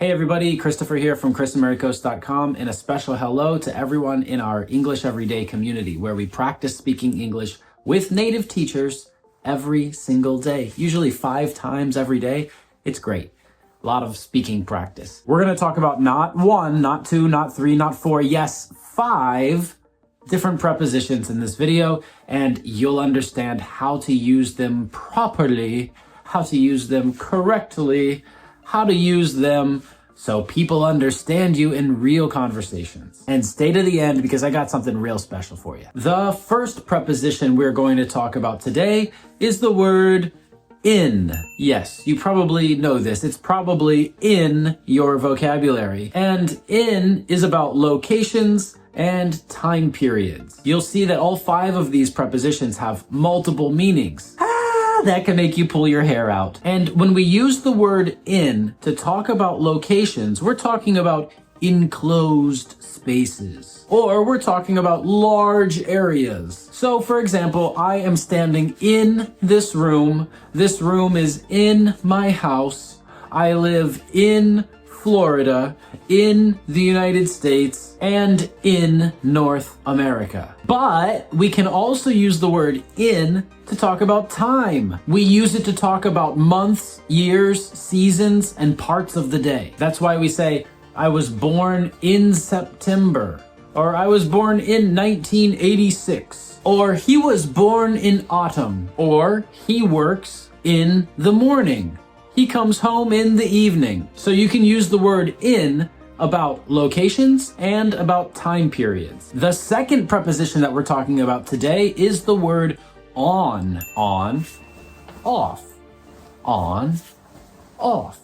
Hey everybody, Christopher here from ChrisandMaryCoast.com, and a special hello to everyone in our English Everyday community where we practice speaking English with native teachers every single day, usually 5 times every day. It's great. A lot of speaking practice. We're going to talk about not 1, not 2, not 3, not 4, yes, 5 different prepositions in this video, and you'll understand how to use them properly, how to use them correctly, how to use them so people understand you in real conversations. And stay to the end because I got something real special for you. The first preposition we're going to talk about today is the word in. Yes, you probably know this. It's probably in your vocabulary. And in is about locations and time periods. You'll see that all 5 of these prepositions have multiple meanings. That can make you pull your hair out. And when we use the word in to talk about locations, we're talking about enclosed spaces, or we're talking about large areas. So for example, I am standing in this room. This room is in my house. I live in Florida, in the United States, and in North America. But we can also use the word in to talk about time. We use it to talk about months, years, seasons, and parts of the day. That's why we say, I was born in September, or I was born in 1986, or he was born in autumn, or he works in the morning. He comes home in the evening. So you can use the word in about locations and about time periods. The second preposition that we're talking about today is the word on. On, off. On, off.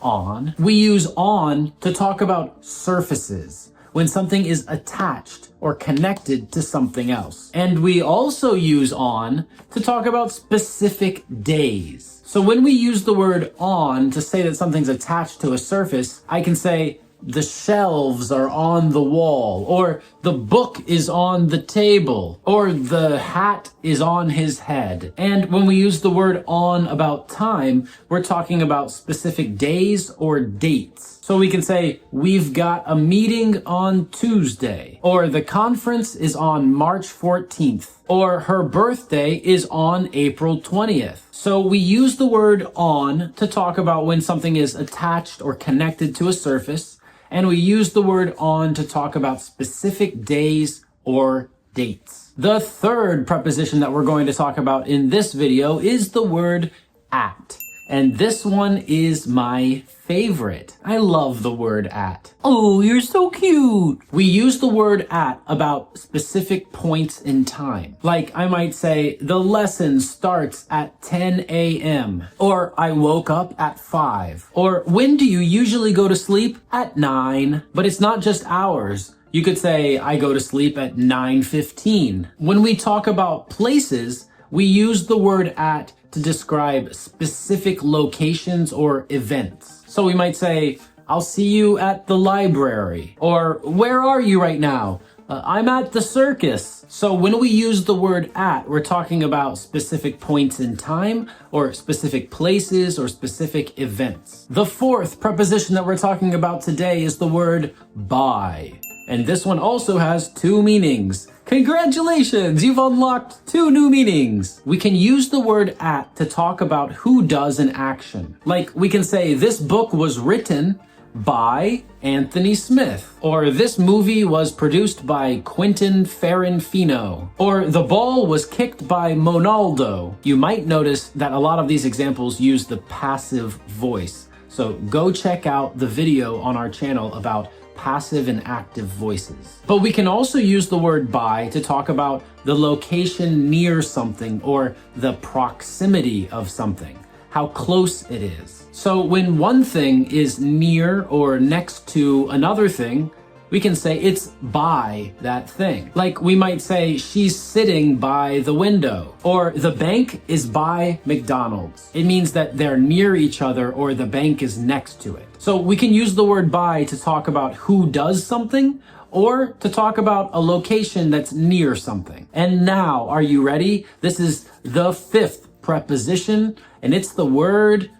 On. We use on to talk about surfaces, when something is attached or connected to something else. And we also use on to talk about specific days. So when we use the word on to say that something's attached to a surface, I can say the shelves are on the wall, or the book is on the table, or the hat is on his head. And when we use the word on about time, we're talking about specific days or dates. So we can say, we've got a meeting on Tuesday, or the conference is on March 14th, or her birthday is on April 20th. So we use the word on to talk about when something is attached or connected to a surface, and we use the word on to talk about specific days or dates. The third preposition that we're going to talk about in this video is the word at. And this one is my favorite. I love the word at. Oh, you're so cute. We use the word at about specific points in time. Like I might say, the lesson starts at 10 a.m. Or I woke up at 5. Or when do you usually go to sleep? At 9. But it's not just hours. You could say, I go to sleep at 9:15. When we talk about places, we use the word at to describe specific locations or events. So we might say, I'll see you at the library, or where are you right now? I'm at the circus. So when we use the word at, we're talking about specific points in time, or specific places, or specific events. The fourth preposition that we're talking about today is the word by. And this one also has 2 meanings. Congratulations, you've unlocked 2 new meanings. We can use the word at to talk about who does an action. Like we can say, this book was written by Anthony Smith, or this movie was produced by Quentin Ferrantino, or the ball was kicked by Monaldo. You might notice that a lot of these examples use the passive voice. So go check out the video on our channel about passive and active voices. But we can also use the word by to talk about the location near something, or the proximity of something, how close it is. So when one thing is near or next to another thing, we can say it's by that thing. Like we might say, she's sitting by the window, or the bank is by McDonald's. It means that they're near each other, or the bank is next to it. So we can use the word by to talk about who does something, or to talk about a location that's near something. And now, are you ready? This is the 5th preposition, and it's the word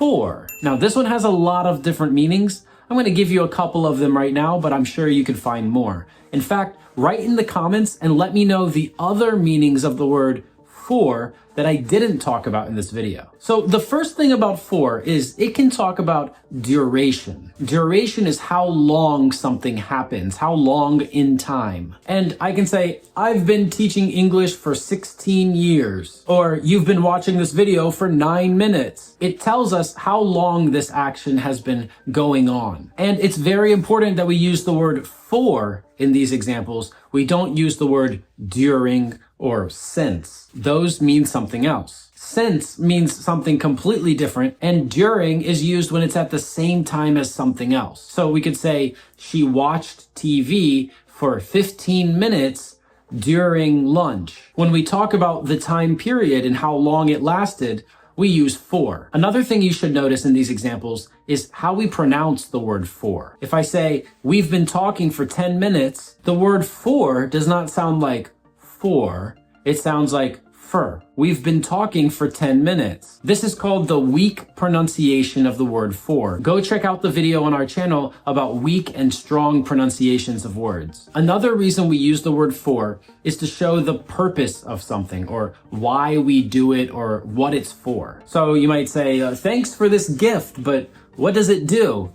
for. Now, this one has a lot of different meanings. I'm going to give you a couple of them right now, but I'm sure you can find more. In fact, write in the comments and let me know the other meanings of the word for that I didn't talk about in this video. So the first thing about for is it can talk about duration. Duration is how long something happens, how long in time. And I can say, I've been teaching English for 16 years, or you've been watching this video for 9 minutes. It tells us how long this action has been going on. And it's very important that we use the word for in these examples. We don't use the word during or since. Those mean something else. Since means something completely different, and during is used when it's at the same time as something else. So we could say, she watched TV for 15 minutes during lunch. When we talk about the time period and how long it lasted, we use for. Another thing you should notice in these examples is how we pronounce the word for. If I say, we've been talking for 10 minutes, the word for does not sound like for, it sounds like fur. We've been talking for 10 minutes. This is called the weak pronunciation of the word for. Go check out the video on our channel about weak and strong pronunciations of words. Another reason we use the word for is to show the purpose of something, or why we do it, or what it's for. So you might say, thanks for this gift, but what does it do?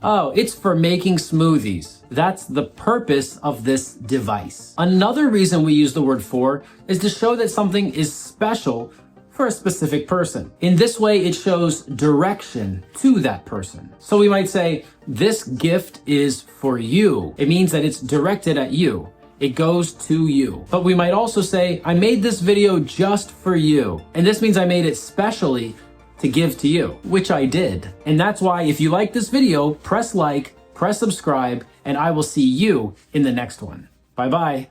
Oh, it's for making smoothies. That's the purpose of this device. Another reason we use the word for is to show that something is special for a specific person. In this way, it shows direction to that person. So we might say, this gift is for you. It means that it's directed at you. It goes to you. But we might also say, I made this video just for you. And this means I made it specially to give to you, which I did. And that's why if you like this video, press like, press subscribe, and I will see you in the next one. Bye-bye.